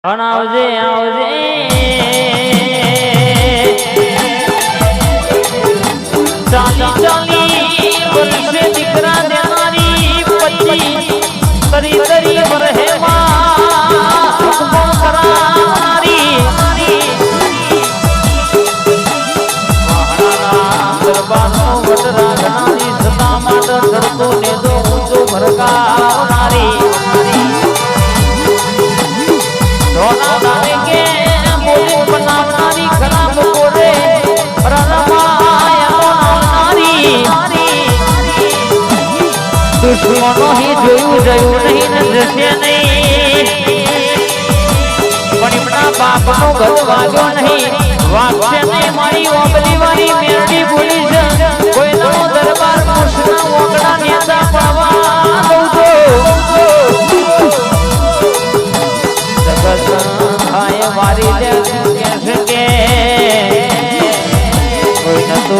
આવજે આવજે ચાલી ચાલી વર્ષે દીકરા દેનારી પતિ તરી તરી વરહેમાં કરાનારી દરબારનો વટ રાખનારી સદા માટે ચડતો નેદો ઊંચો ભરકાવનારી દુશ્મનો હી જોયું નહીં ને જશે નહીં પણ એમના બાપનો ગત વાગ્યો નહીં વાગશે નહીં મારી ઓબલી વાળી મેરડી ભૂલી છે કોઈ નવો દરબાર મુસના ઓગડા નેતા પાવા દઉં તો જગત મારી લે કે કોઈ નતો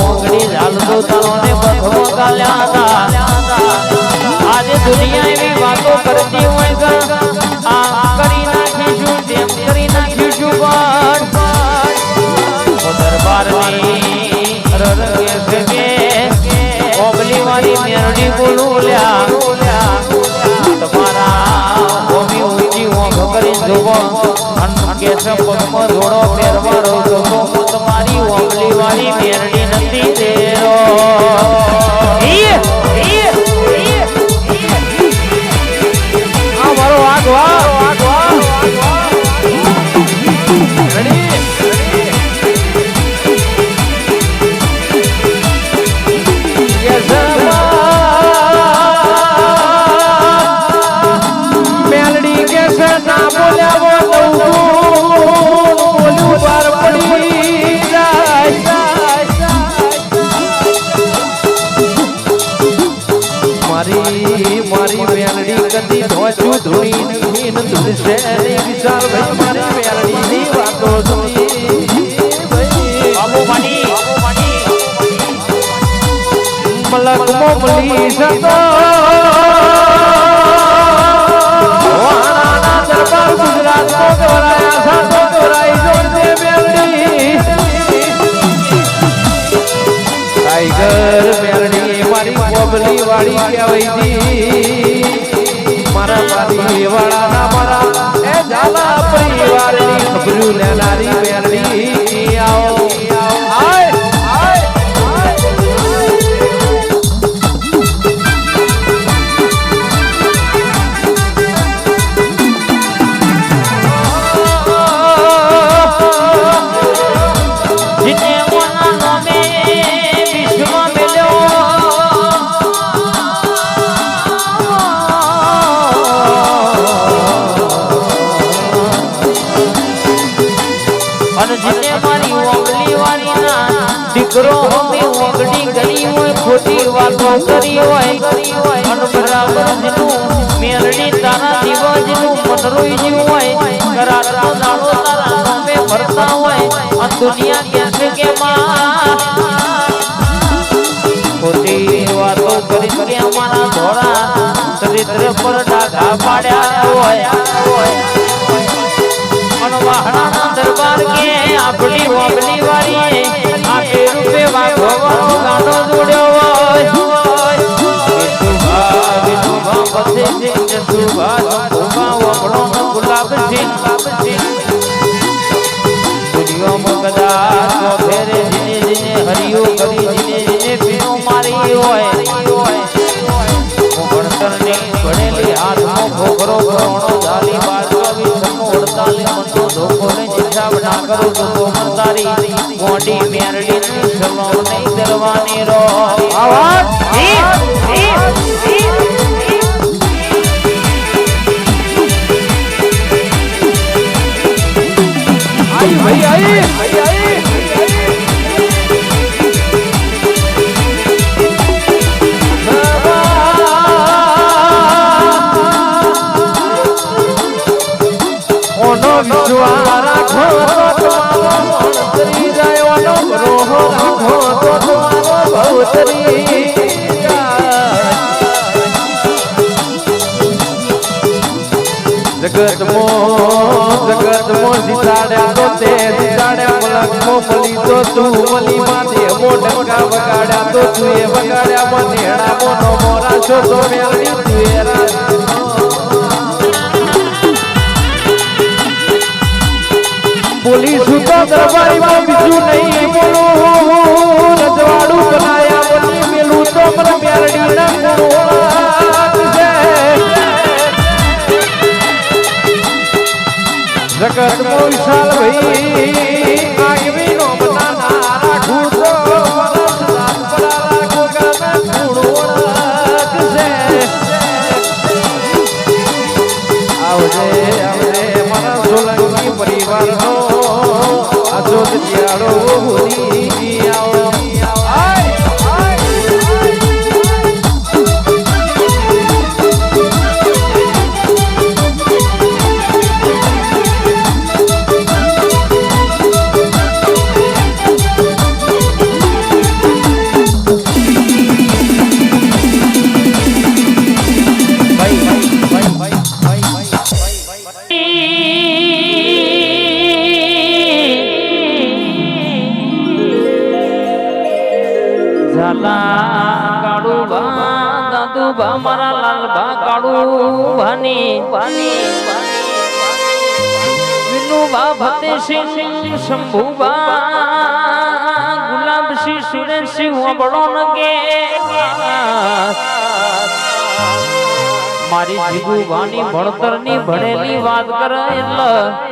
ઓગડી ઝાલતો તારોને બધો ગાલ્યા હતા આજે દુનિયા એવી વાતો કરતી હોય કે આ કરી નાખીશું તેમ કરી નાખીશું પણ દરબારની રરગે કે ઓબલી વાળી મેરડી બોલુલ્યા તમારા ઓમી ઊંચી ઓંઘ કરી જોવો કે પગમાં ધોળો ફેરવારો તો તમારી ઓબલી વાળી મેરડી નથી દેરો મારી મેલડી કદી ધોચું ધોઈ નહીં ધૂળશે નહીં વિચાર ભાઈ મારી મેલડી ની વાતો મલક મોમલી સતો દરબાર ગુજરાત નો ગવરાયા સાતો ગવરાઈ જોડે મેલડી ટાઈગર મેલડી મારી ઓબલી વાળી કહેવાય દી મારા પાડી વાળા ના મારા એ ઝાલા પરિવારની ખબરું લેનારી મેલડી આવો આય દીકરો અમે ઓગડી ગરી હોય ખોટી વાતો કરી હોય અને બરાબર જેનું મેલડી તારા દીવા જેનું મનરોઈ જેવું હોય કરારનો દાડો તારા નામે ભરતા હોય આ દુનિયા કહેશે કે માં ખોટી વાતો કરી કે અમારા ધોળા ચરિત્ર પર ડાઘા પાડ્યા હોય વાહણા દરબાર કે આપણી ઓબલી વાળી આપે રૂપે વાગવાનો ગાનો જોડ્યો હોય વિઠુભા બસે છે સુભા સુભા ઓબળો ગુલાબ સિંહ દુનિયામાં કદાચ ફેરે જીને જીને હરિયો કરી જીને જીને પીનો મારી હોય ભણતરની ભણેલી હાથમાં ઘોઘરો ઘોણો ઝાલી 48 મનનો ધોકો ને જીઠાવડા કરું તો મનતારી મોડી મેરડીની સલામ નહીં કરવાની રો આવાજ આઈ ભાઈ આઈ વિશ્વા રાખો તો ભવતરી જાય જગત મો સીતાડ્યા તો તે સીતાડ્યા મલક મલી તો તું મલી માથે મોઢકા વગાડ્યા તો તું એ વગાડ્યા મને હેડા મોનો મોરા છો તો મેલડી તું એ રાત બોલીશું તો દરબારીમાં બીજું નહીં બોલું રજવાડું બનાયા બની મેલું તો મને મેલડી ના ગુણોળાત છે જગતનો વિશાલ ભાઈ આગવી નો બનાના રાખું તો વરસ રાત પડા રાખો ગાના ગુણોળાત છે આવજે આવજે મારા સોલંકી પરિવારનો અજોત દિયાળો ભૂલી આવો મારા લાલ બા કાળુ ભાની વિનુ બા ફતેસિંહ શંભુ બા ગુલાબ સિંહ સુરેશ સિંહ વબડો નગે મારી જીગુ ભાની ભણતર ની ભણેલી વાત કરે એટલે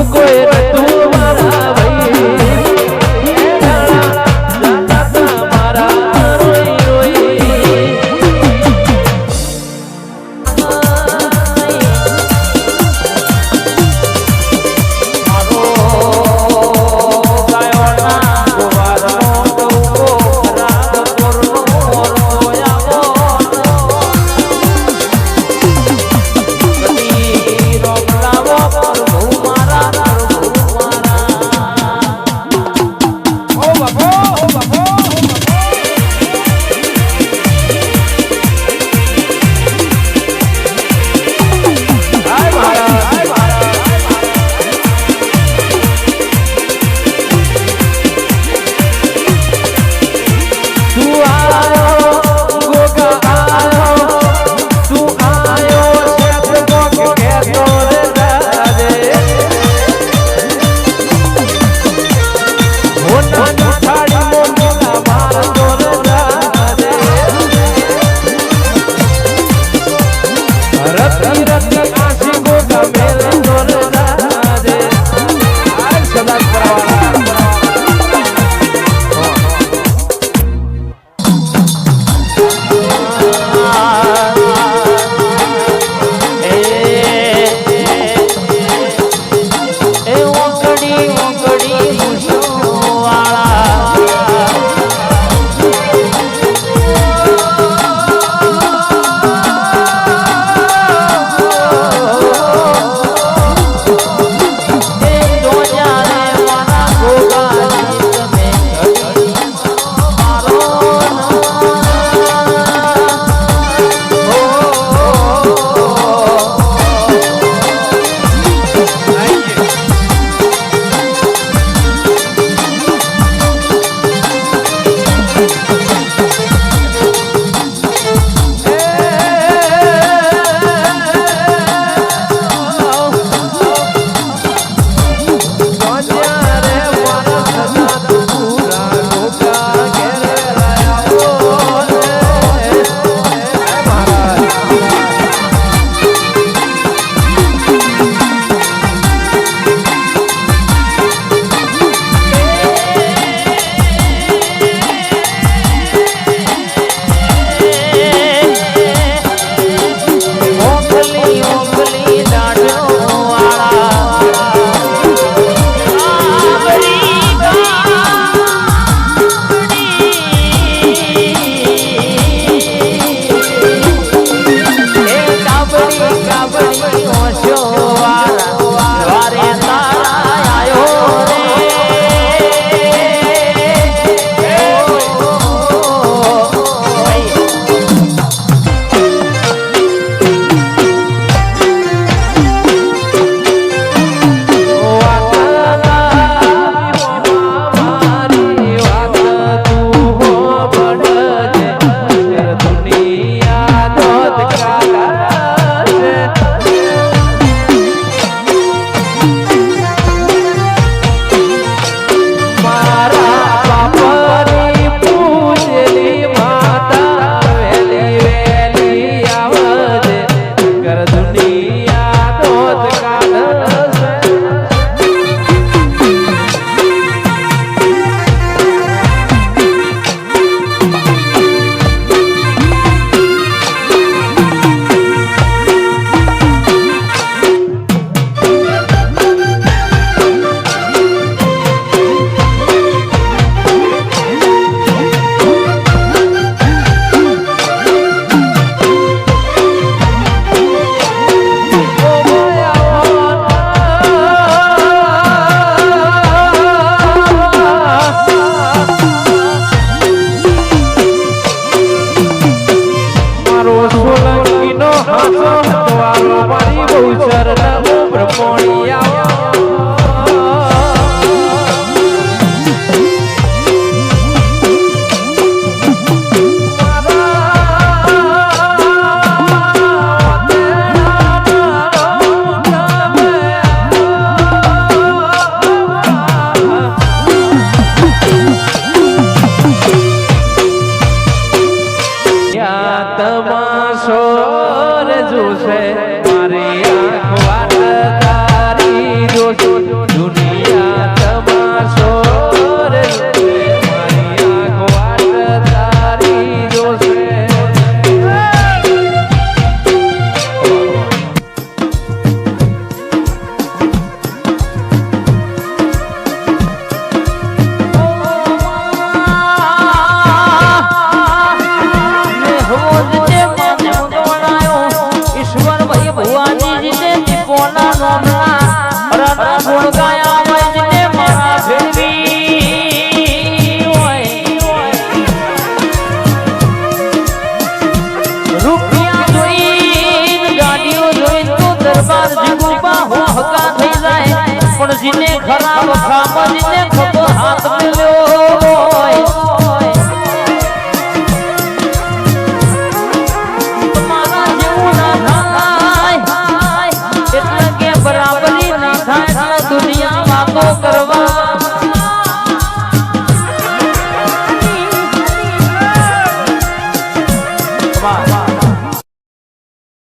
કોઈ તું મારા ભાઈ સોલંકીનો હાસો હતવારો મારી બહુ શરણ બ્રહ્મણી આવો તમાશો રજૂશે મારી આંખ વાટ તારી જોશો દુનિયા તમાશો રજૂશે મારી આંખ વાટ તારી જોશે જીને ખરાબ ખામ જીને ખબર હાથ મેં